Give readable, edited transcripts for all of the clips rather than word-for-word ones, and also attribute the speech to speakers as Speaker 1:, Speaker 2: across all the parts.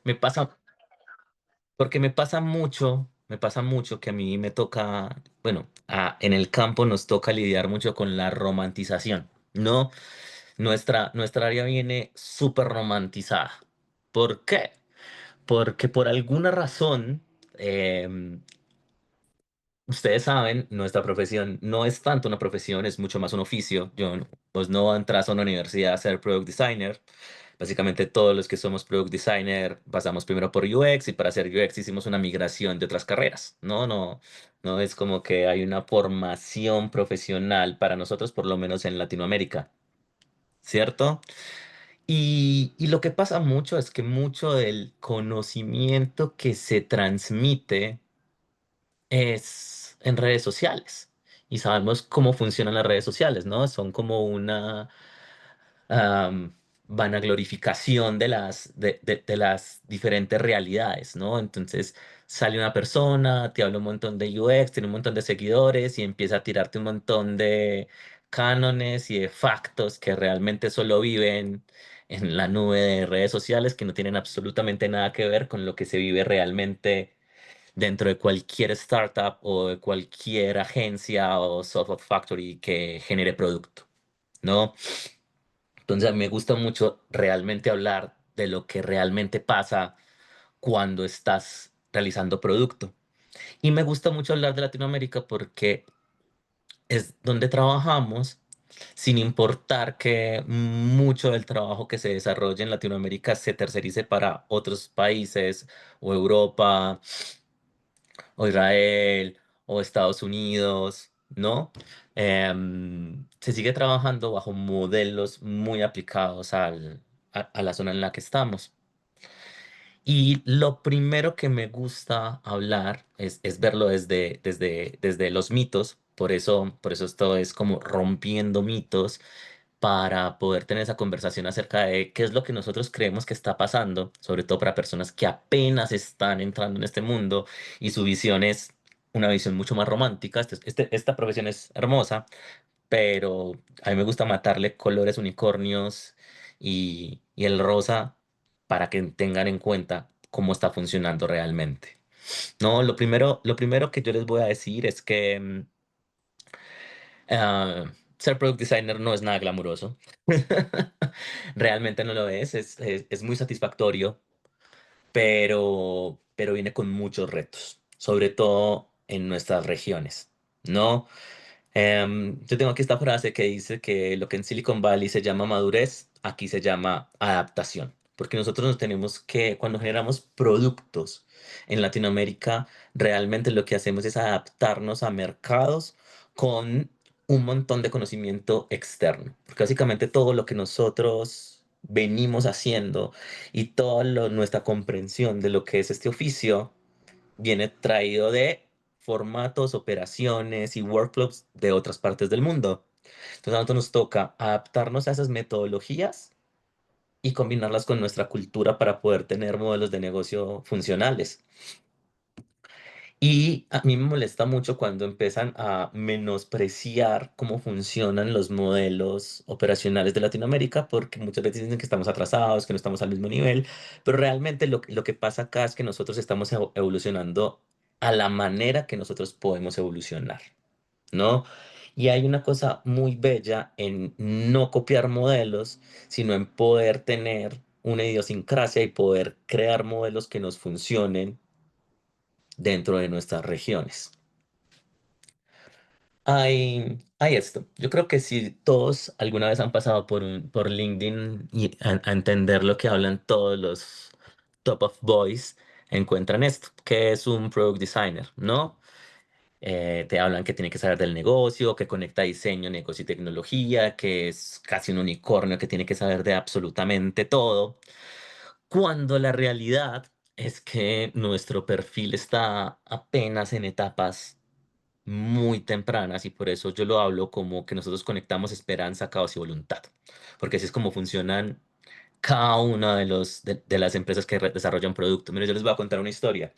Speaker 1: Me pasa, porque me pasa mucho que a mí me toca, bueno, en el campo nos toca lidiar mucho con la romantización, ¿no? Nuestra área viene súper romantizada. ¿Por qué? Porque por alguna razón, em, ustedes saben, nuestra profesión no es tanto una profesión, es mucho más un oficio. Pues no entras a una universidad a ser product designer. Básicamente todos los que somos product designer pasamos primero por UX y para hacer UX hicimos una migración de otras carreras. No es como que hay una formación profesional para nosotros, por lo menos en Latinoamérica, ¿cierto? Y lo que pasa mucho es que mucho del conocimiento que se transmite es en redes sociales. Y sabemos cómo funcionan las redes sociales, ¿no? Son como una am, vanaglorificación de las diferentes realidades, ¿no? Entonces sale una persona, te habla un montón de UX, tiene un montón de seguidores y empieza a tirarte un montón de cánones y de factos que realmente solo viven en la nube de redes sociales que no tienen absolutamente nada que ver con lo que se vive realmente dentro de cualquier startup o de cualquier agencia o software factory que genere producto, ¿no? Entonces a mí me gusta mucho realmente hablar de lo que realmente pasa cuando estás realizando producto. Y me gusta mucho hablar de Latinoamérica porque es donde trabajamos, sin importar que mucho del trabajo que se desarrolla en Latinoamérica se tercerice para otros países o Europa o Israel o Estados Unidos, ¿no? Se sigue trabajando bajo modelos muy aplicados a la zona en la que estamos. Y lo primero que me gusta hablar es verlo desde los mitos. Por eso esto es como rompiendo mitos para poder tener esa conversación acerca de qué es lo que nosotros creemos que está pasando, sobre todo para personas que apenas están entrando en este mundo y su visión es una visión mucho más romántica. Esta profesión es hermosa, pero a mí me gusta matarle colores unicornios y el rosa para que tengan en cuenta cómo está funcionando realmente. No, lo primero que yo les voy a decir es que ser product designer no es nada glamuroso. Realmente no lo es muy satisfactorio, pero viene con muchos retos, sobre todo en nuestras regiones, ¿no? Yo tengo aquí esta frase que dice que lo que en Silicon Valley se llama madurez, aquí se llama adaptación, porque nosotros nos tenemos que, cuando generamos productos en Latinoamérica, realmente lo que hacemos es adaptarnos a mercados con un montón de conocimiento externo, porque básicamente todo lo que nosotros venimos haciendo y toda nuestra comprensión de lo que es este oficio viene traído de formatos, operaciones y workflows de otras partes del mundo. Entonces a nosotros nos toca adaptarnos a esas metodologías y combinarlas con nuestra cultura para poder tener modelos de negocio funcionales. Y a mí me molesta mucho cuando empiezan a menospreciar cómo funcionan los modelos operacionales de Latinoamérica, porque muchas veces dicen que estamos atrasados, que no estamos al mismo nivel, pero realmente lo que pasa acá es que nosotros estamos evolucionando a la manera que nosotros podemos evolucionar, ¿no? Y hay una cosa muy bella en no copiar modelos, sino en poder tener una idiosincrasia y poder crear modelos que nos funcionen dentro de nuestras regiones. Hay esto. Yo creo que si todos alguna vez han pasado por LinkedIn y a entender lo que hablan todos los top of boys, encuentran esto, que es un product designer, ¿no? Te hablan que tiene que saber del negocio, que conecta diseño, negocio y tecnología, que es casi un unicornio, que tiene que saber de absolutamente todo, cuando la realidad es que nuestro perfil está apenas en etapas muy tempranas y por eso yo lo hablo como que nosotros conectamos esperanza, caos y voluntad, porque así es como funcionan cada una de las empresas que desarrollan producto. Mira, yo les voy a contar una historia.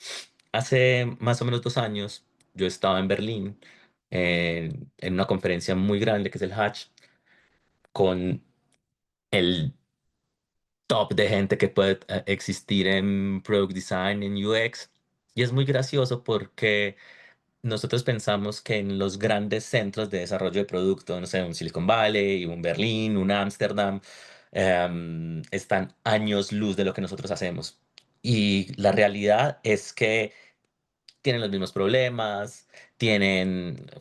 Speaker 1: Hace más o menos 2 años yo estaba en Berlín en una conferencia muy grande que es el Hatch con el top de gente que puede existir en Product Design, en UX. Y es muy gracioso porque nosotros pensamos que en los grandes centros de desarrollo de producto, no sé, un Silicon Valley, un Berlín, un Ámsterdam, están años luz de lo que nosotros hacemos. Y la realidad es que tienen los mismos problemas,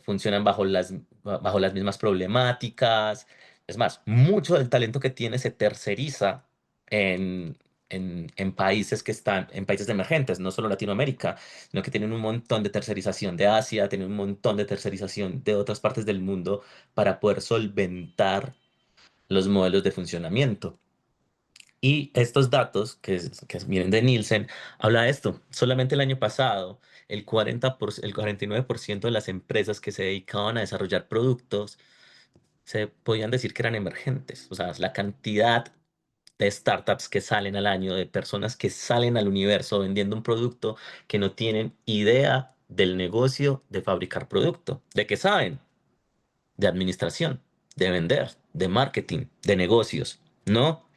Speaker 1: funcionan bajo las mismas problemáticas. Es más, mucho del talento que tiene se terceriza en, en países que están, en países emergentes, no solo Latinoamérica, sino que tienen un montón de tercerización de Asia, tienen un montón de tercerización de otras partes del mundo para poder solventar los modelos de funcionamiento. Y estos datos que vienen de Nielsen habla de esto. Solamente el año pasado, el 49% de las empresas que se dedicaban a desarrollar productos se podían decir que eran emergentes. O sea, la cantidad de startups que salen al año, de personas que salen al universo vendiendo un producto que no tienen idea del negocio de fabricar producto. ¿De qué saben? De administración, de vender, de marketing, de negocios. ¿No?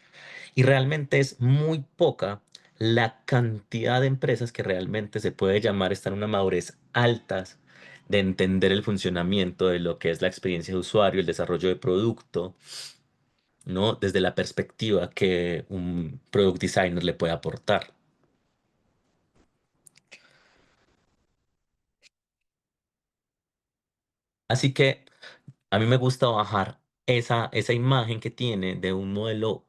Speaker 1: Y realmente es muy poca la cantidad de empresas que realmente se puede llamar estar en una madurez altas de entender el funcionamiento de lo que es la experiencia de usuario, el desarrollo de producto, ¿no? Desde la perspectiva que un product designer le puede aportar. Así que a mí me gusta bajar esa imagen que tiene de un modelo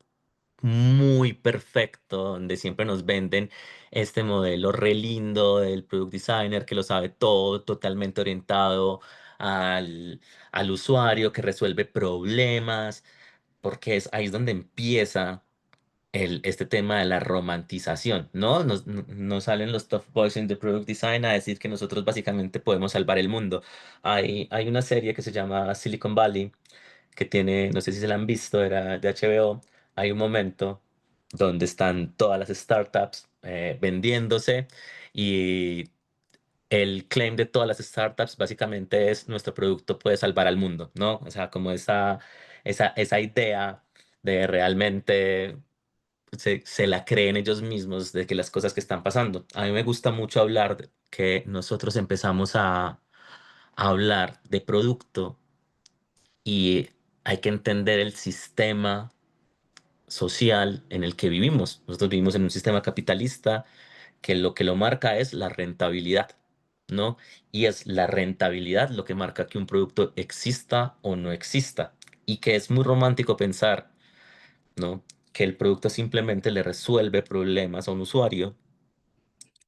Speaker 1: muy perfecto, donde siempre nos venden este modelo re lindo del product designer que lo sabe todo, totalmente orientado al, al usuario, que resuelve problemas, porque ahí es donde empieza este tema de la romantización, ¿no? Nos salen los tough boys in the product design a decir que nosotros básicamente podemos salvar el mundo. Hay una serie que se llama Silicon Valley que tiene, no sé si se la han visto, era de HBO. Hay un momento donde están todas las startups vendiéndose y el claim de todas las startups básicamente es nuestro producto puede salvar al mundo, ¿no? O sea, como esa idea de realmente se la creen ellos mismos de que las cosas que están pasando. A mí me gusta mucho hablar de que nosotros empezamos a hablar de producto y hay que entender el sistema social en el que vivimos. Nosotros vivimos en un sistema capitalista que lo marca es la rentabilidad, ¿no? Y es la rentabilidad lo que marca que un producto exista o no exista. Y que es muy romántico pensar, ¿no? Que el producto simplemente le resuelve problemas a un usuario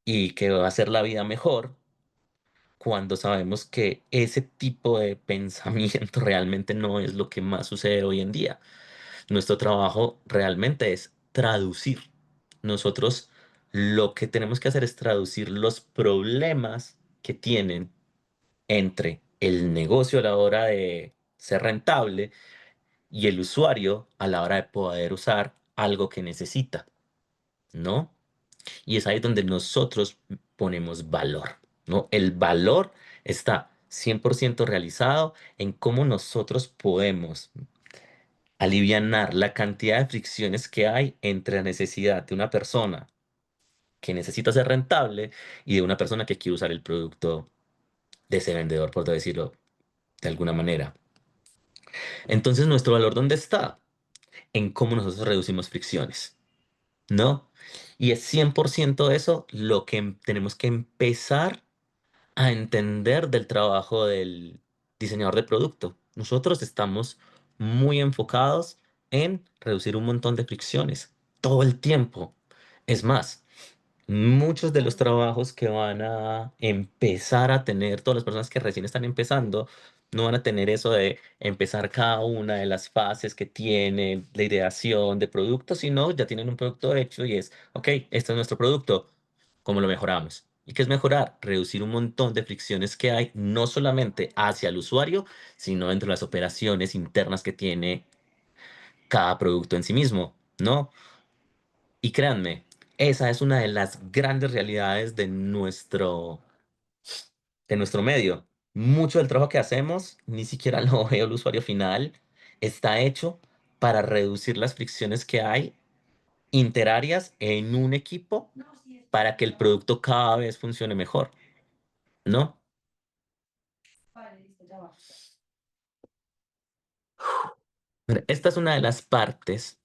Speaker 1: y que va a hacer la vida mejor cuando sabemos que ese tipo de pensamiento realmente no es lo que más sucede hoy en día. Nuestro trabajo realmente es traducir. Nosotros lo que tenemos que hacer es traducir los problemas que tienen entre el negocio a la hora de ser rentable y el usuario a la hora de poder usar algo que necesita, ¿no? Y es ahí donde nosotros ponemos valor, ¿no? El valor está 100% realizado en cómo nosotros podemos alivianar la cantidad de fricciones que hay entre la necesidad de una persona que necesita ser rentable y de una persona que quiere usar el producto de ese vendedor, por decirlo de alguna manera. Entonces, ¿nuestro valor dónde está? En cómo nosotros reducimos fricciones, ¿no? Y es 100% eso lo que tenemos que empezar a entender del trabajo del diseñador de producto. Nosotros estamos muy enfocados en reducir un montón de fricciones todo el tiempo. Es más, muchos de los trabajos que van a empezar a tener todas las personas que recién están empezando, no van a tener eso de empezar cada una de las fases que tiene la ideación de producto, sino ya tienen un producto hecho y es, ok, este es nuestro producto, ¿cómo lo mejoramos? ¿Y qué es mejorar? Reducir un montón de fricciones que hay, no solamente hacia el usuario, sino entre las operaciones internas que tiene cada producto en sí mismo, ¿no? Y créanme, esa es una de las grandes realidades de nuestro medio. Mucho del trabajo que hacemos, ni siquiera lo ve el usuario final, está hecho para reducir las fricciones que hay interarias en un equipo para que el producto cada vez funcione mejor, ¿no? Mira, esta es una de las partes.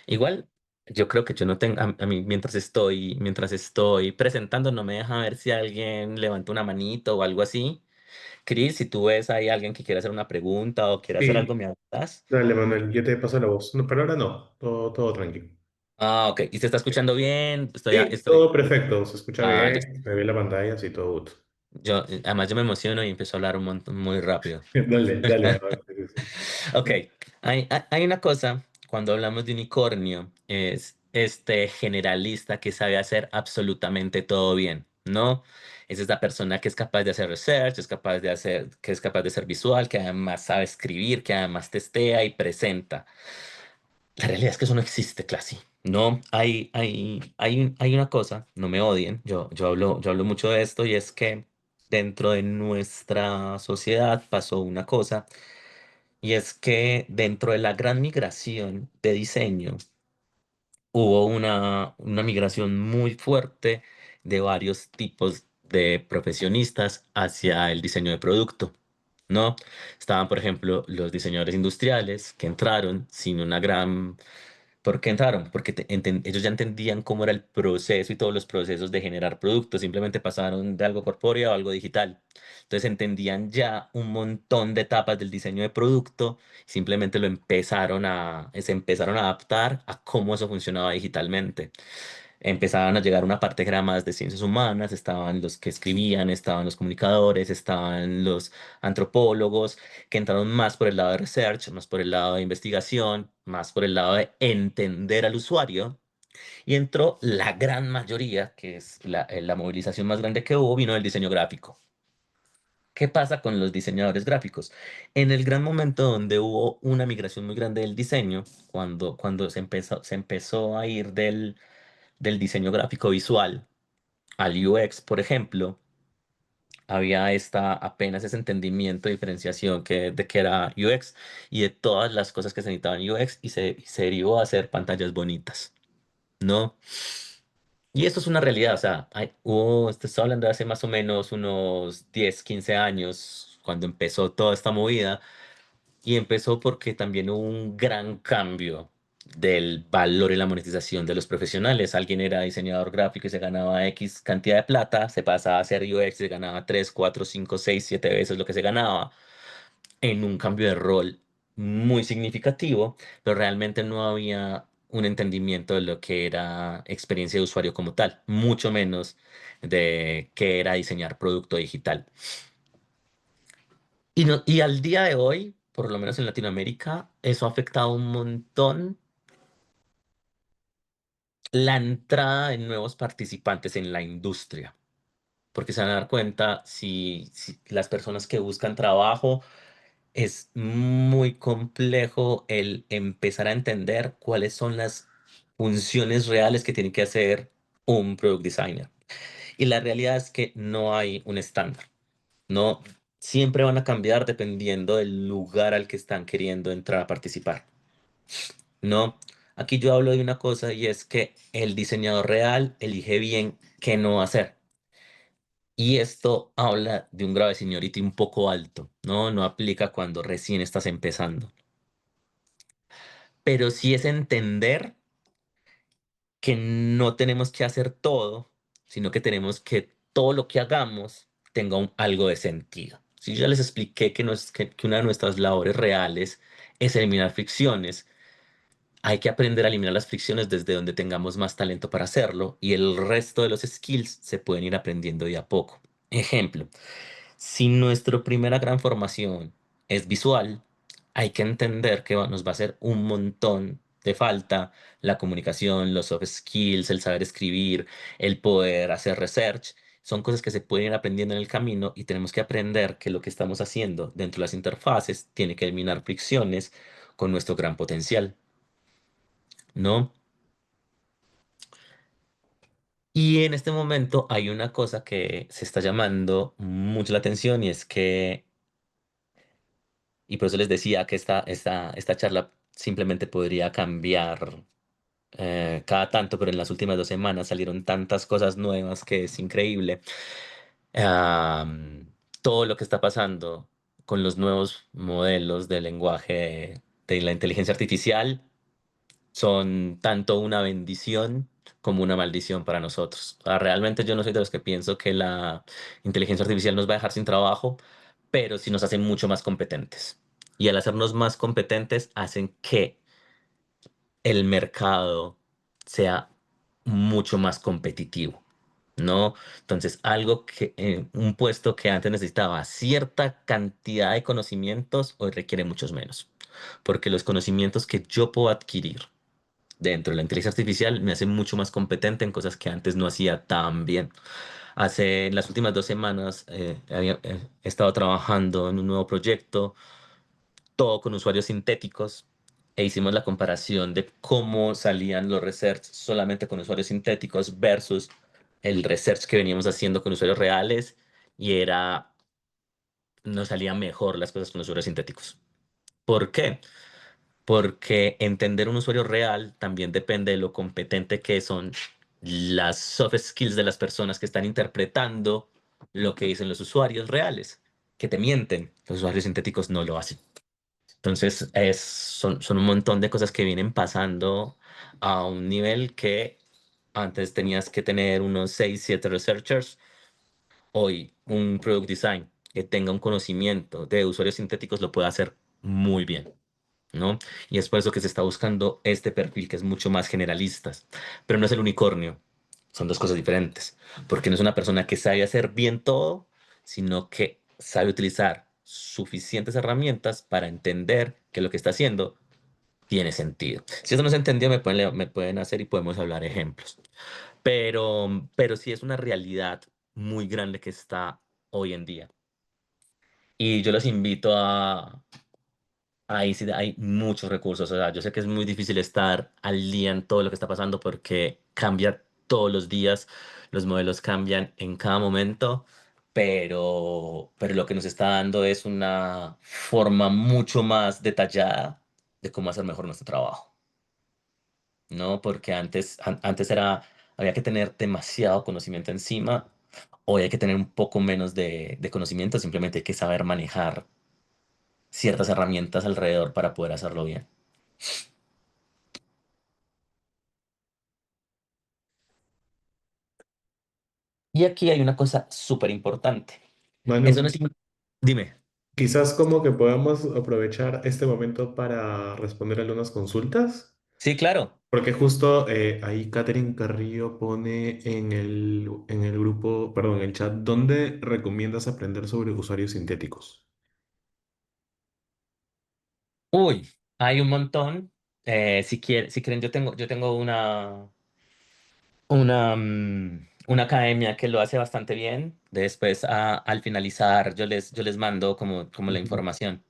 Speaker 1: Igual, yo creo que yo no tengo, a mí mientras estoy presentando, no me deja ver si alguien levanta una manito o algo así. Cris, si tú ves ahí a alguien que quiere hacer una pregunta o quiere hacer algo,
Speaker 2: Sí,
Speaker 1: me avisas.
Speaker 2: dale, Manuel, yo te paso la voz. No, pero ahora no, todo tranquilo.
Speaker 1: Ah, ok. ¿Y se está escuchando bien?
Speaker 2: Sí, todo perfecto, se escucha
Speaker 1: Ah,
Speaker 2: bien, me ve la pantalla, sí, todo good.
Speaker 1: además yo me emociono y empiezo a hablar un montón muy rápido.
Speaker 2: Dale, Manuel, sí, sí.
Speaker 1: Ok, hay una cosa cuando hablamos de unicornio, es este generalista que sabe hacer absolutamente todo bien, ¿no? Es esta persona que es capaz de hacer research, que es capaz de ser visual, que además sabe escribir, que además testea y presenta. La realidad es que eso no existe, Classy. No, hay una cosa, no me odien, yo hablo mucho de esto y es que dentro de nuestra sociedad pasó una cosa y es que dentro de la gran migración de diseño hubo una migración muy fuerte de varios tipos de profesionistas hacia el diseño de producto, ¿no? Estaban, por ejemplo, los diseñadores industriales que entraron sin una gran. ¿Por qué entraron? Porque ellos ya entendían cómo era el proceso y todos los procesos de generar productos, simplemente pasaron de algo corpóreo a algo digital. Entonces entendían ya un montón de etapas del diseño de producto, simplemente se empezaron a adaptar a cómo eso funcionaba digitalmente. Empezaban a llegar una parte que era más de ciencias humanas, estaban los que escribían, estaban los comunicadores, estaban los antropólogos, que entraron más por el lado de research, más por el lado de investigación, más por el lado de entender al usuario. Y entró la gran mayoría, que es la movilización más grande que hubo, vino del diseño gráfico. ¿Qué pasa con los diseñadores gráficos? En el gran momento donde hubo una migración muy grande del diseño, cuando se empezó a ir del diseño gráfico visual al UX, por ejemplo, había apenas ese entendimiento, diferenciación de que era UX y de todas las cosas que se necesitaban UX y se derivó a hacer pantallas bonitas, ¿no? Y esto es una realidad, o sea, te estoy hablando de hace más o menos unos 10 15 años, cuando empezó toda esta movida. Y empezó porque también hubo un gran cambio del valor y la monetización de los profesionales. Alguien era diseñador gráfico y se ganaba X cantidad de plata, se pasaba a ser UX y se ganaba 3 4 5 6 7 veces lo que se ganaba en un cambio de rol muy significativo, pero realmente no había un entendimiento de lo que era experiencia de usuario como tal, mucho menos de qué era diseñar producto digital. Y al día de hoy, por lo menos en Latinoamérica, eso ha afectado un montón la entrada de nuevos participantes en la industria, porque se van a dar cuenta si las personas que buscan trabajo es muy complejo el empezar a entender cuáles son las funciones reales que tiene que hacer un product designer. Y la realidad es que no hay un estándar. No, siempre van a cambiar dependiendo del lugar al que están queriendo entrar a participar. No, aquí yo hablo de una cosa y es que el diseñador real elige bien qué no hacer. Y esto habla de un grave seniority un poco alto, ¿no? No aplica cuando recién estás empezando. Pero sí es entender que no tenemos que hacer todo, sino que tenemos que todo lo que hagamos tenga algo de sentido. Si yo ya les expliqué que una de nuestras labores reales es eliminar fricciones, hay que aprender a eliminar las fricciones desde donde tengamos más talento para hacerlo y el resto de los skills se pueden ir aprendiendo de a poco. Ejemplo, si nuestra primera gran formación es visual, hay que entender que nos va a hacer un montón de falta la comunicación, los soft skills, el saber escribir, el poder hacer research. Son cosas que se pueden ir aprendiendo en el camino y tenemos que aprender que lo que estamos haciendo dentro de las interfaces tiene que eliminar fricciones con nuestro gran potencial, ¿no? Y en este momento hay una cosa que se está llamando mucho la atención y es que, y por eso les decía que esta charla simplemente podría cambiar cada tanto, pero en las últimas 2 semanas salieron tantas cosas nuevas que es increíble. Todo lo que está pasando con los nuevos modelos de lenguaje de la inteligencia artificial son tanto una bendición como una maldición para nosotros. Realmente yo no soy de los que pienso que la inteligencia artificial nos va a dejar sin trabajo, pero sí nos hace mucho más competentes. Y al hacernos más competentes hacen que el mercado sea mucho más competitivo, ¿no? Entonces, un puesto que antes necesitaba cierta cantidad de conocimientos, hoy requiere muchos menos, porque los conocimientos que yo puedo adquirir dentro de la inteligencia artificial me hacen mucho más competente en cosas que antes no hacía tan bien. En las últimas 2 semanas he estado trabajando en un nuevo proyecto, todo con usuarios sintéticos, e hicimos la comparación de cómo salían los research solamente con usuarios sintéticos versus el research que veníamos haciendo con usuarios reales, y nos salían mejor las cosas con usuarios sintéticos. ¿Por qué? Porque entender un usuario real también depende de lo competente que son las soft skills de las personas que están interpretando lo que dicen los usuarios reales, que te mienten. Los usuarios sintéticos no lo hacen. Entonces, son un montón de cosas que vienen pasando a un nivel que antes tenías que tener unos 6 7 researchers. Hoy, un product design que tenga un conocimiento de usuarios sintéticos lo puede hacer muy bien, ¿no? Y es por eso que se está buscando este perfil que es mucho más generalista, pero no es el unicornio, son dos cosas diferentes, porque no es una persona que sabe hacer bien todo, sino que sabe utilizar suficientes herramientas para entender que lo que está haciendo tiene sentido. Si eso no se entendió, me pueden hacer y podemos hablar ejemplos, pero sí es una realidad muy grande que está hoy en día. Y yo los invito ahí sí hay muchos recursos. O sea, yo sé que es muy difícil estar al día en todo lo que está pasando porque cambia todos los días, los modelos cambian en cada momento, pero lo que nos está dando es una forma mucho más detallada de cómo hacer mejor nuestro trabajo, ¿no? Porque antes había que tener demasiado conocimiento encima, hoy hay que tener un poco menos de conocimiento, simplemente hay que saber manejar ciertas herramientas alrededor para poder hacerlo bien. Y aquí hay una cosa súper importante. Eso no
Speaker 2: Manu,
Speaker 1: es... Dime.
Speaker 2: quizás como que podamos aprovechar este momento para responder algunas consultas,
Speaker 1: Sí, claro.
Speaker 2: porque justo ahí Catherine Carrillo pone en el grupo, perdón, en el chat, ¿dónde recomiendas aprender sobre usuarios sintéticos?
Speaker 1: Uy, hay un montón. Si quieren, yo tengo una academia que lo hace bastante bien. Después, al finalizar, yo les mando como la
Speaker 2: Ujú.
Speaker 1: información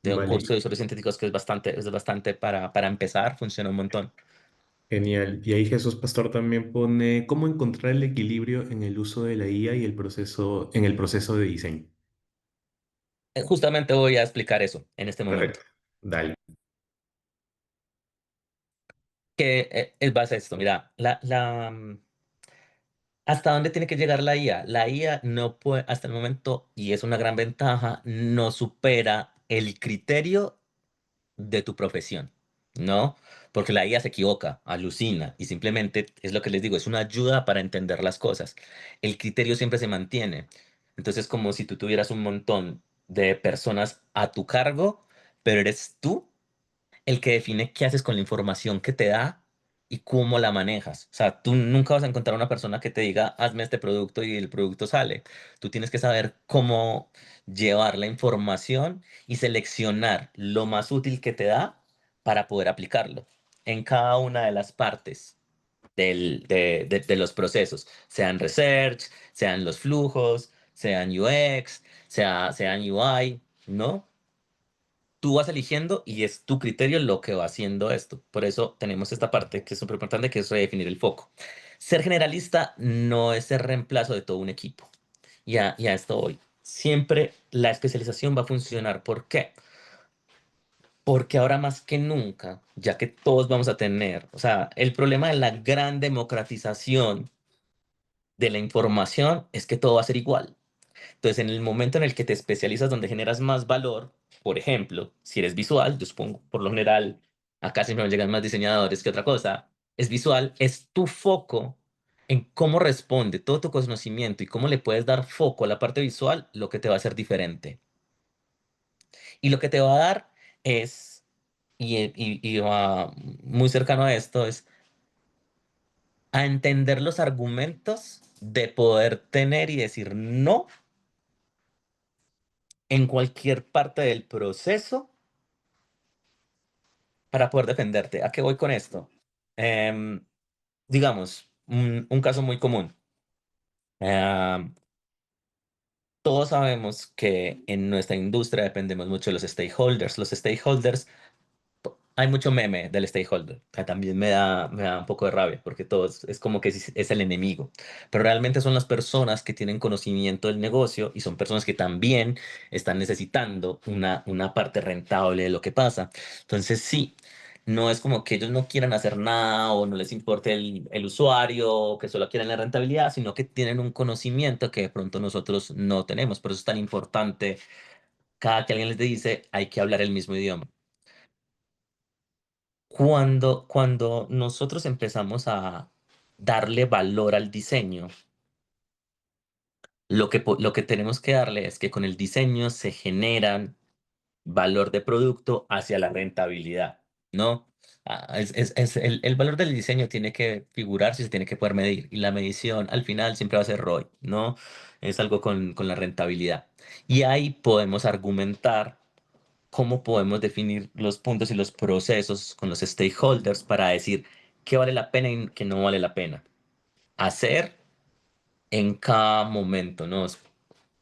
Speaker 1: de un
Speaker 2: Vale,
Speaker 1: curso de usuarios sintéticos que es bastante para empezar, funciona un montón.
Speaker 2: genial. Y ahí Jesús Pastor también pone cómo encontrar el equilibrio en el uso de la IA y el proceso, en el proceso de diseño.
Speaker 1: Justamente voy a explicar eso en este momento.
Speaker 2: Perfecto. Dale.
Speaker 1: Que es base a esto. Mira, ¿hasta dónde tiene que llegar la IA? La IA no puede, hasta el momento, y es una gran ventaja, no supera el criterio de tu profesión, ¿no? Porque la IA se equivoca, alucina, y simplemente es lo que les digo, es una ayuda para entender las cosas. El criterio siempre se mantiene. Entonces, como si tú tuvieras un montón de personas a tu cargo, pero eres tú el que define qué haces con la información que te da y cómo la manejas. O sea, tú nunca vas a encontrar una persona que te diga, hazme este producto y el producto sale. Tú tienes que saber cómo llevar la información y seleccionar lo más útil que te da para poder aplicarlo en cada una de las partes de los procesos, sean research, sean los flujos, sean UX, sean UI, ¿no? Tú vas eligiendo y es tu criterio lo que va haciendo esto. Por eso tenemos esta parte que es súper importante, que es redefinir el foco. Ser generalista no es el reemplazo de todo un equipo. Ya esto voy. Siempre la especialización va a funcionar. ¿Por qué? Porque ahora más que nunca, ya que todos vamos a tener, o sea, el problema de la gran democratización de la información es que todo va a ser igual. Entonces, en el momento en el que te especializas donde generas más valor, por ejemplo, si eres visual, yo supongo, por lo general, acá siempre me llegan más diseñadores que otra cosa, es visual, es tu foco en cómo responde todo tu conocimiento y cómo le puedes dar foco a la parte visual, lo que te va a hacer diferente. Y lo que te va a dar es, y va muy cercano a esto, es a entender los argumentos de poder tener y decir no en cualquier parte del proceso para poder defenderte. ¿A qué voy con esto? Em, digamos, un caso muy común. Em, todos sabemos que en nuestra industria dependemos mucho de los stakeholders. Los stakeholders, hay mucho meme del stakeholder, que también me da un poco de rabia, porque todo es como que es el enemigo, pero realmente son las personas que tienen conocimiento del negocio y son personas que también están necesitando una parte rentable de lo que pasa. Entonces, sí, no es como que ellos no quieran hacer nada o no les importe el usuario o que solo quieren la rentabilidad, sino que tienen un conocimiento que de pronto nosotros no tenemos. Por eso es tan importante, cada que alguien les dice, hay que hablar el mismo idioma. Cuando nosotros empezamos a darle valor al diseño, lo que tenemos que darle es que con el diseño se generan valor de producto hacia la rentabilidad, ¿no? El valor del diseño tiene que figurar si se tiene que poder medir y la medición al final siempre va a ser ROI, ¿no? Es algo con la rentabilidad. Y ahí podemos argumentar cómo podemos definir los puntos y los procesos con los stakeholders para decir qué vale la pena y qué no vale la pena hacer en cada momento, ¿no?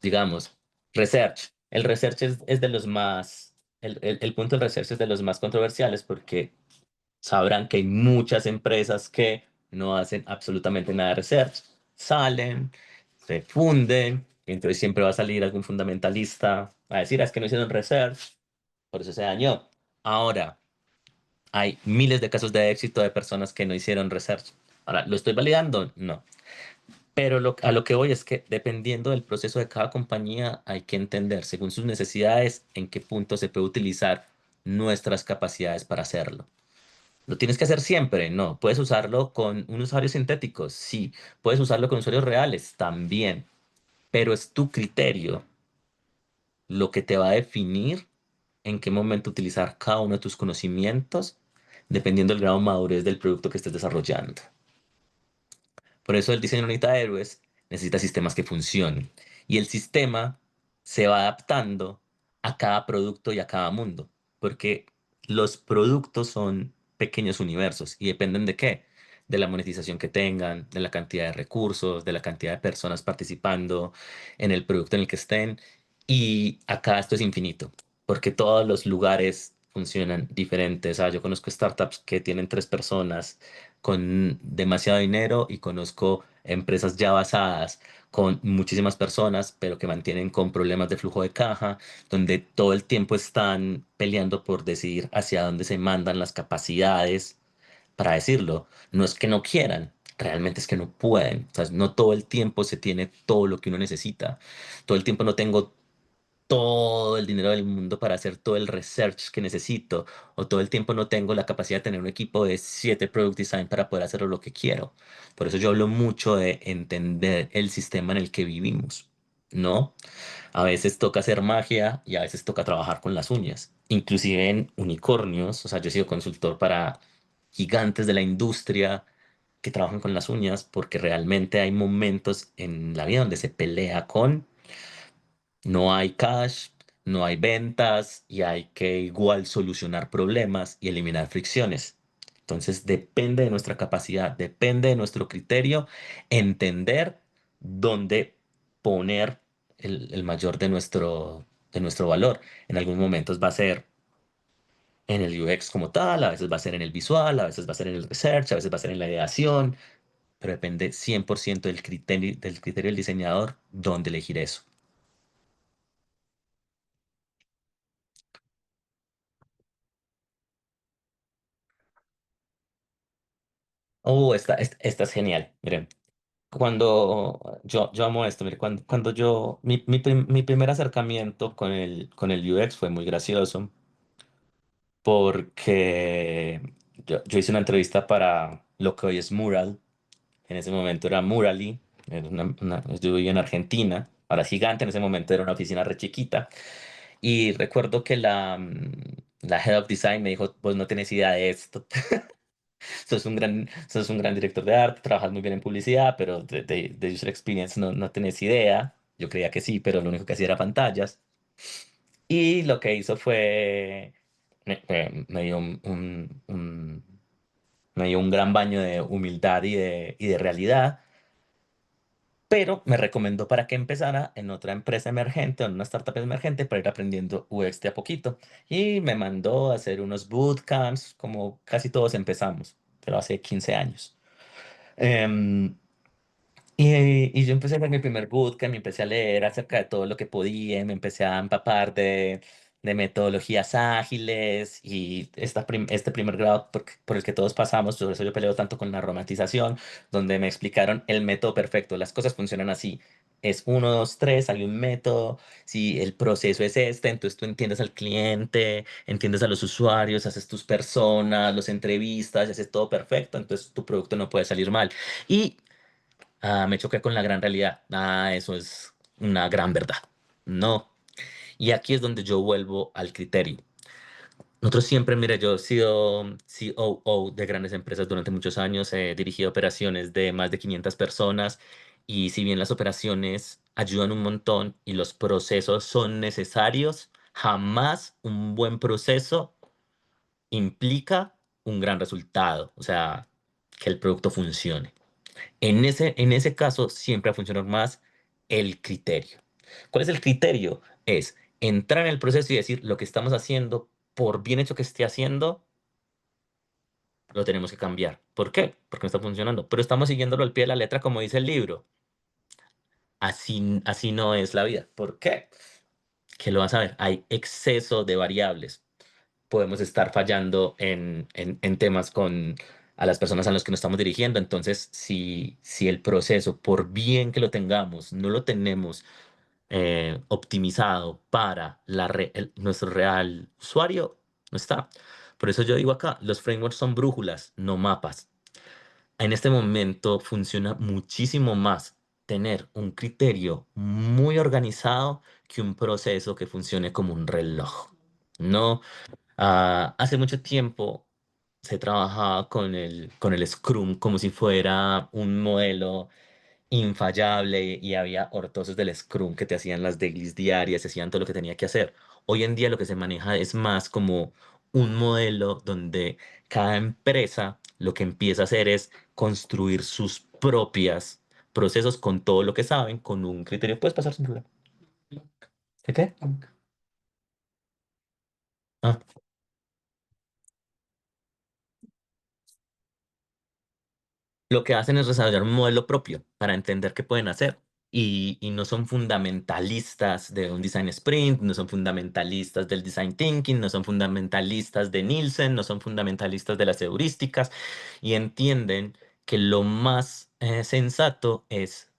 Speaker 1: Digamos, research. El research es de los más, el punto del research es de los más controversiales porque sabrán que hay muchas empresas que no hacen absolutamente nada de research, salen, se funden, y entonces siempre va a salir algún fundamentalista a decir, "Ah, es que no hicieron research, por eso se dañó". Ahora, hay miles de casos de éxito de personas que no hicieron research. Ahora, ¿lo estoy validando? No. Pero a lo que voy es que dependiendo del proceso de cada compañía, hay que entender según sus necesidades en qué punto se puede utilizar nuestras capacidades para hacerlo. ¿Lo tienes que hacer siempre? No. ¿Puedes usarlo con un usuario sintético? Sí. ¿Puedes usarlo con usuarios reales? También. Pero es tu criterio lo que te va a definir en qué momento utilizar cada uno de tus conocimientos, dependiendo del grado de madurez del producto que estés desarrollando. Por eso el diseño no necesita héroes, necesita sistemas que funcionen. Y el sistema se va adaptando a cada producto y a cada mundo, porque los productos son pequeños universos y dependen de qué, de la monetización que tengan, de la cantidad de recursos, de la cantidad de personas participando en el producto en el que estén. Y acá esto es infinito, porque todos los lugares funcionan diferentes. O sea, yo conozco startups que tienen 3 personas con demasiado dinero y conozco empresas ya basadas con muchísimas personas, pero que mantienen con problemas de flujo de caja, donde todo el tiempo están peleando por decidir hacia dónde se mandan las capacidades para decirlo. No es que no quieran, realmente es que no pueden. O sea, no todo el tiempo se tiene todo lo que uno necesita. Todo el tiempo no tengo todo el dinero del mundo para hacer todo el research que necesito, o todo el tiempo no tengo la capacidad de tener un equipo de 7 product design para poder hacer lo que quiero. Por eso yo hablo mucho de entender el sistema en el que vivimos, ¿no? A veces toca hacer magia y a veces toca trabajar con las uñas. Inclusive en unicornios, o sea, yo he sido consultor para gigantes de la industria que trabajan con las uñas porque realmente hay momentos en la vida donde se pelea con no hay cash, no hay ventas y hay que igual solucionar problemas y eliminar fricciones. Entonces depende de nuestra capacidad, depende de nuestro criterio, entender dónde poner el mayor de nuestro valor. En algunos momentos va a ser en el UX como tal, a veces va a ser en el visual, a veces va a ser en el research, a veces va a ser en la ideación, pero depende 100% del criterio del diseñador dónde elegir eso. Esta es genial. Miren, cuando yo amo esto, mire, cuando yo, mi primer acercamiento con el UX fue muy gracioso porque yo hice una entrevista para lo que hoy es Mural. En ese momento era Murally, era yo vivía en Argentina, ahora es gigante, en ese momento era una oficina re chiquita. Y recuerdo que la Head of Design me dijo, vos no tenés idea de esto, sos un gran director de arte, trabajas muy bien en publicidad, pero de User Experience no tenés idea. Yo creía que sí, pero lo único que hacía era pantallas. Y lo que hizo fue, me dio me dio un gran baño de humildad y de realidad, pero me recomendó para que empezara en otra empresa emergente o en una startup emergente para ir aprendiendo UX de a poquito. Y me mandó a hacer unos bootcamps, como casi todos empezamos, pero hace 15 años. Em, y yo empecé a hacer mi primer bootcamp, me empecé a leer acerca de todo lo que podía, me empecé a empapar de metodologías ágiles y este primer grado por el que todos pasamos, por eso yo peleo tanto con la romantización, donde me explicaron el método perfecto. Las cosas funcionan así. Es uno, dos, tres, hay un método. Si el proceso es este, entonces tú entiendes al cliente, entiendes a los usuarios, haces tus personas, los entrevistas, y haces todo perfecto, entonces tu producto no puede salir mal. Y me choqué con la gran realidad. Eso es una gran verdad. No. Y aquí es donde yo vuelvo al criterio. Nosotros siempre, mira, yo he sido COO de grandes empresas durante muchos años, he dirigido operaciones de más de 500 personas y si bien las operaciones ayudan un montón y los procesos son necesarios, jamás un buen proceso implica un gran resultado, o sea, que el producto funcione. En ese caso, siempre va a funcionar más el criterio. ¿Cuál es el criterio? Es entrar en el proceso y decir lo que estamos haciendo, por bien hecho que esté haciendo, lo tenemos que cambiar. ¿Por qué? Porque no está funcionando. Pero estamos siguiéndolo al pie de la letra como dice el libro. Así no es la vida. ¿Por qué? Que lo vas a ver. Hay exceso de variables. Podemos estar fallando en temas con a las personas a las que nos estamos dirigiendo. Entonces, si el proceso, por bien que lo tengamos, no lo tenemos optimizado para nuestro real usuario, no está. Por eso yo digo acá, los frameworks son brújulas, no mapas. En este momento funciona muchísimo más tener un criterio muy organizado que un proceso que funcione como un reloj. No, hace mucho tiempo se trabajaba con el Scrum como si fuera un modelo infallable y había ortosos del Scrum que te hacían las dailies diarias, hacían todo lo que tenía que hacer. Hoy en día lo que se maneja es más como un modelo donde cada empresa lo que empieza a hacer es construir sus propias procesos con todo lo que saben, con un criterio. Puedes pasar sin problema. ¿Qué? Ah. Lo que hacen es desarrollar un modelo propio para entender qué pueden hacer. Y no son fundamentalistas de un design sprint, no son fundamentalistas del design thinking, no son fundamentalistas de Nielsen, no son fundamentalistas de las heurísticas y entienden que lo más sensato es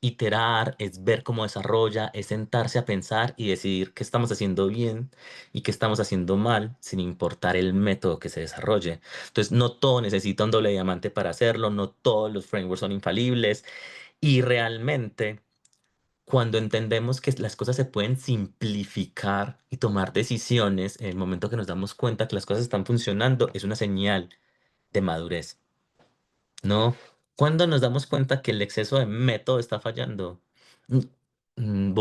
Speaker 1: iterar, es ver cómo desarrolla, es sentarse a pensar y decidir qué estamos haciendo bien y qué estamos haciendo mal, sin importar el método que se desarrolle. Entonces, no todo necesita un doble diamante para hacerlo, no todos los frameworks son infalibles y realmente cuando entendemos que las cosas se pueden simplificar y tomar decisiones en el momento que nos damos cuenta que las cosas están funcionando, es una señal de madurez. No, cuando nos damos cuenta que el exceso de método está fallando. Mm,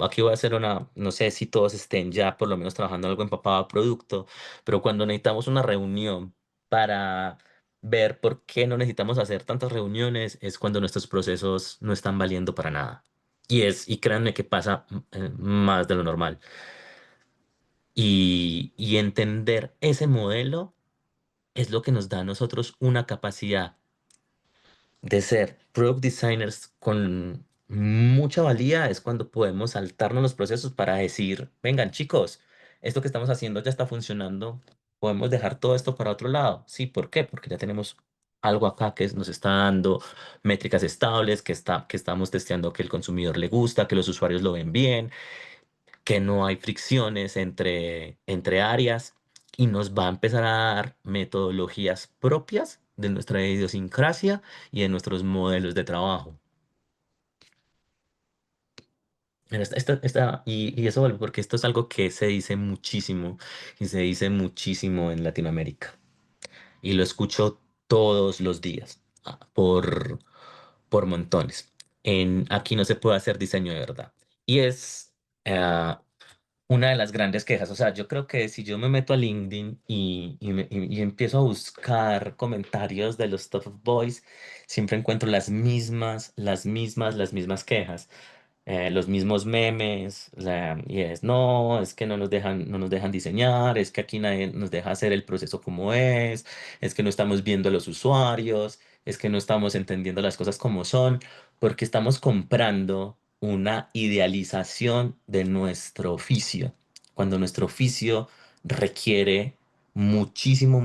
Speaker 1: aquí voy a hacer una, no sé si todos estén ya por lo menos trabajando algo empapado a producto, pero cuando necesitamos una reunión para ver por qué no necesitamos hacer tantas reuniones, es cuando nuestros procesos no están valiendo para nada. Y créanme que pasa más de lo normal. Y entender ese modelo es lo que nos da a nosotros una capacidad de ser product designers con mucha valía es cuando podemos saltarnos los procesos para decir, vengan chicos, esto que estamos haciendo ya está funcionando, podemos dejar todo esto para otro lado. Sí, ¿por qué? Porque ya tenemos algo acá que nos está dando métricas estables, que estamos testeando que el consumidor le gusta, que los usuarios lo ven bien, que no hay fricciones entre áreas y nos va a empezar a dar metodologías propias de nuestra idiosincrasia y de nuestros modelos de trabajo. Mira, y eso vuelve porque esto es algo que se dice muchísimo y se dice muchísimo en Latinoamérica y lo escucho todos los días por montones. Aquí no se puede hacer diseño de verdad. Y es ah, una de las grandes quejas. O sea, yo creo que si yo me meto a LinkedIn y empiezo a buscar comentarios de los Top Boys, siempre encuentro las mismas quejas, los mismos memes, y es, no, es que no nos dejan diseñar, es que aquí nadie nos deja hacer el proceso como es que no estamos viendo a los usuarios, es que no estamos entendiendo las cosas como son, porque estamos comprando una idealización de nuestro oficio, cuando nuestro oficio requiere muchísimo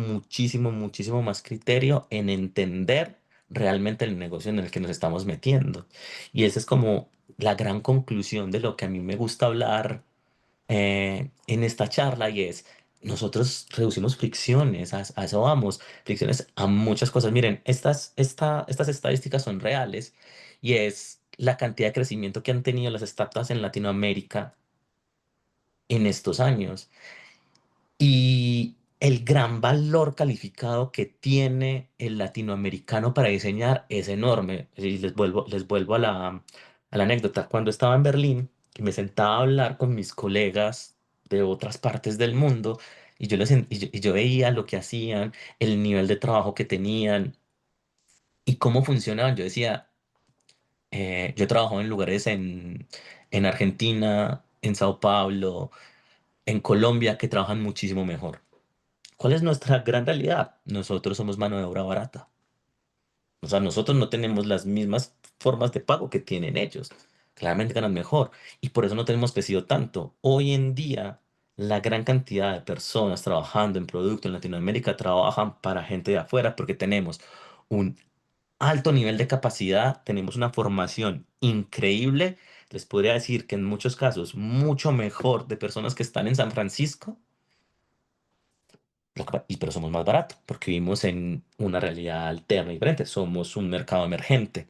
Speaker 1: más criterio en entender realmente el negocio en el que nos estamos metiendo. Y esa es como la gran conclusión de lo que a mí me gusta hablar en esta charla y es, nosotros reducimos fricciones, a eso vamos, fricciones a muchas cosas. Miren, estas estadísticas son reales y es la cantidad de crecimiento que han tenido las startups en Latinoamérica en estos años. Y el gran valor calificado que tiene el latinoamericano para diseñar es enorme. Y les vuelvo a la anécdota. Cuando estaba en Berlín y me sentaba a hablar con mis colegas de otras partes del mundo, y yo veía lo que hacían, el nivel de trabajo que tenían y cómo funcionaban, yo decía, yo he trabajado en lugares en Argentina, en Sao Paulo, en Colombia, que trabajan muchísimo mejor. ¿Cuál es nuestra gran realidad? Nosotros somos mano de obra barata. O sea, nosotros no tenemos las mismas formas de pago que tienen ellos. Claramente ganan mejor y por eso no tenemos crecido tanto. Hoy en día, la gran cantidad de personas trabajando en producto en Latinoamérica trabajan para gente de afuera porque tenemos un alto nivel de capacidad, tenemos una formación increíble. Les podría decir que en muchos casos mucho mejor de personas que están en San Francisco. Pero somos más baratos porque vivimos en una realidad alterna y diferente. Somos un mercado emergente.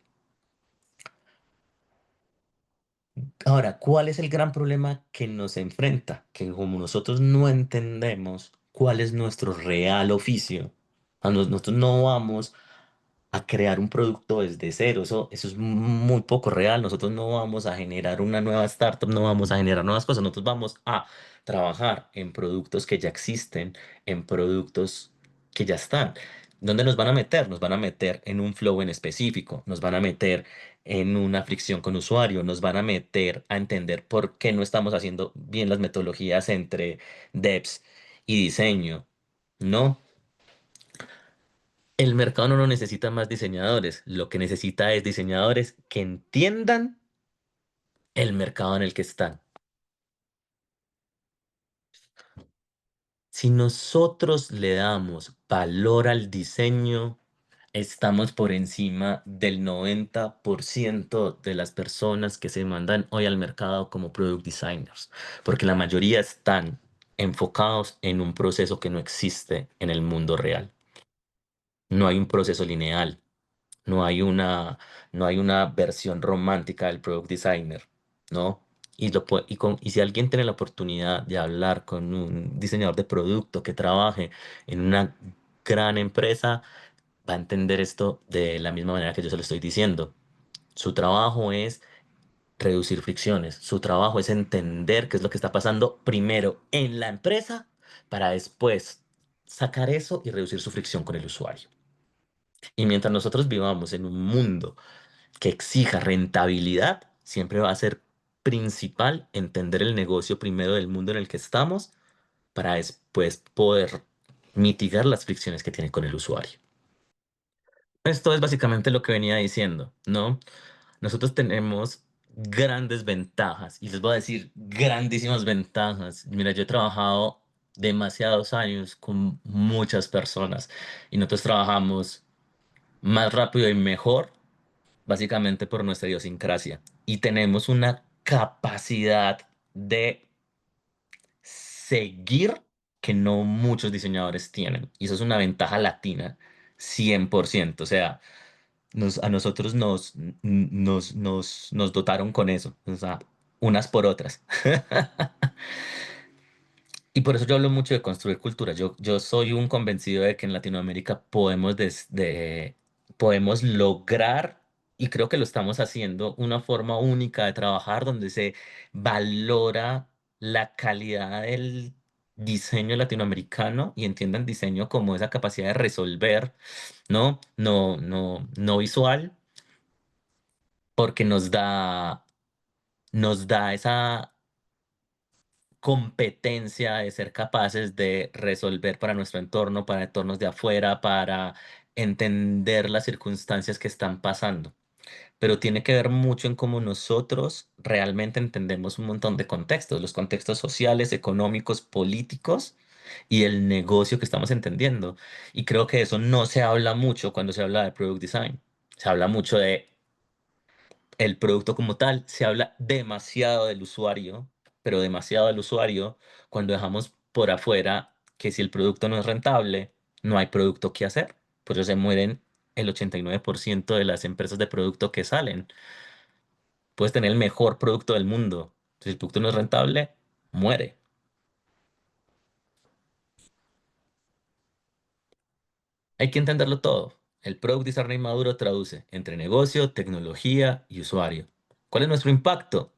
Speaker 1: Ahora, ¿cuál es el gran problema que nos enfrenta? Que como nosotros no entendemos cuál es nuestro real oficio, nosotros no vamos a crear un producto desde cero. Eso es muy poco real. Nosotros no vamos a generar una nueva startup, no vamos a generar nuevas cosas. Nosotros vamos a trabajar en productos que ya existen, en productos que ya están. ¿Dónde nos van a meter? Nos van a meter en un flow en específico, nos van a meter en una fricción con usuario, nos van a meter a entender por qué no estamos haciendo bien las metodologías entre devs y diseño. No, el mercado no necesita más diseñadores, lo que necesita es diseñadores que entiendan el mercado en el que están. Si nosotros le damos valor al diseño, estamos por encima del 90% de las personas que se mandan hoy al mercado como product designers, porque la mayoría están enfocados en un proceso que no existe en el mundo real. No hay un proceso lineal. No hay no hay una versión romántica del product designer, ¿no? Y si alguien tiene la oportunidad de hablar con un diseñador de producto que trabaje en una gran empresa, va a entender esto de la misma manera que yo se lo estoy diciendo. Su trabajo es reducir fricciones. Su trabajo es entender qué es lo que está pasando primero en la empresa para después sacar eso y reducir su fricción con el usuario. Y mientras nosotros vivamos en un mundo que exija rentabilidad, siempre va a ser principal entender el negocio primero del mundo en el que estamos para después poder mitigar las fricciones que tiene con el usuario. Esto es básicamente lo que venía diciendo, ¿no? Nosotros tenemos grandes ventajas y les voy a decir grandísimas ventajas. Mira, yo he trabajado demasiados años con muchas personas y nosotros trabajamos más rápido y mejor, básicamente por nuestra idiosincrasia. Y tenemos una capacidad de seguir que no muchos diseñadores tienen. Y eso es una ventaja latina, 100%. O sea, a nosotros nos dotaron con eso, o sea, unas por otras. Y por eso yo hablo mucho de construir cultura. Yo soy un convencido de que en Latinoamérica podemos lograr, y creo que lo estamos haciendo, una forma única de trabajar donde se valora la calidad del diseño latinoamericano y entiendan diseño como esa capacidad de resolver, ¿no? No visual, porque nos da esa competencia de ser capaces de resolver para nuestro entorno, para entornos de afuera, para entender las circunstancias que están pasando. Pero tiene que ver mucho en cómo nosotros realmente entendemos un montón de contextos, los contextos sociales, económicos, políticos y el negocio que estamos entendiendo. Y creo que eso no se habla mucho cuando se habla de product design. Se habla mucho de el producto como tal, se habla demasiado del usuario, pero demasiado del usuario cuando dejamos por afuera que si el producto no es rentable, no hay producto que hacer. Por eso se mueren el 89% de las empresas de producto que salen. Puedes tener el mejor producto del mundo. Si el producto no es rentable, muere. Hay que entenderlo todo. El Product Designer maduro traduce entre negocio, tecnología y usuario. ¿Cuál es nuestro impacto?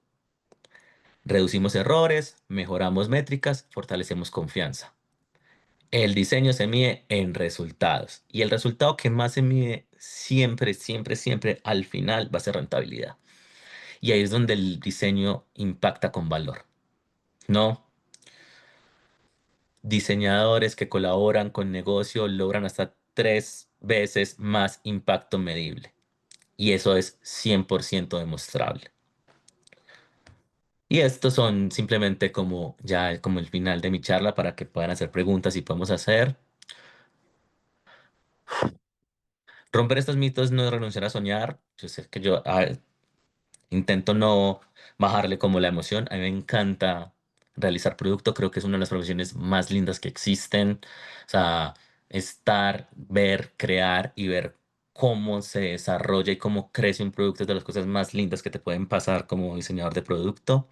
Speaker 1: Reducimos errores, mejoramos métricas, fortalecemos confianza. El diseño se mide en resultados y el resultado que más se mide siempre, siempre, siempre al final va a ser rentabilidad. Y ahí es donde el diseño impacta con valor. No, diseñadores que colaboran con negocio logran hasta 3 veces más impacto medible. Y eso es 100% demostrable. Y estos son simplemente como ya como el final de mi charla para que puedan hacer preguntas y podemos hacer. Romper estos mitos no es renunciar a soñar. Yo sé que intento no bajarle como la emoción. A mí me encanta realizar producto. Creo que es una de las profesiones más lindas que existen. O sea, estar, ver, crear y ver cómo se desarrolla y cómo crece un producto es de las cosas más lindas que te pueden pasar como diseñador de producto.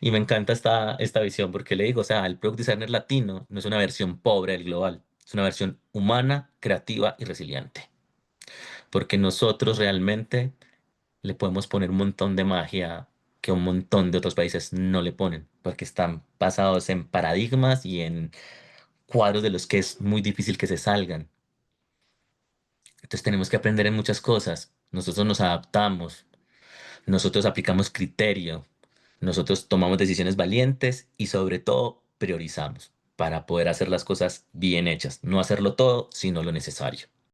Speaker 1: Y me encanta esta visión porque le digo, o sea, el product designer latino no es una versión pobre del global. Es una versión humana, creativa y resiliente porque nosotros realmente le podemos poner un montón de magia que un montón de otros países no le ponen, porque están basados en paradigmas y en cuadros de los que es muy difícil que se salgan. Entonces tenemos que aprender en muchas cosas. Nosotros nos adaptamos, nosotros aplicamos criterio, nosotros tomamos decisiones valientes y sobre todo priorizamos para poder hacer las cosas bien hechas, no hacerlo todo, sino lo necesario.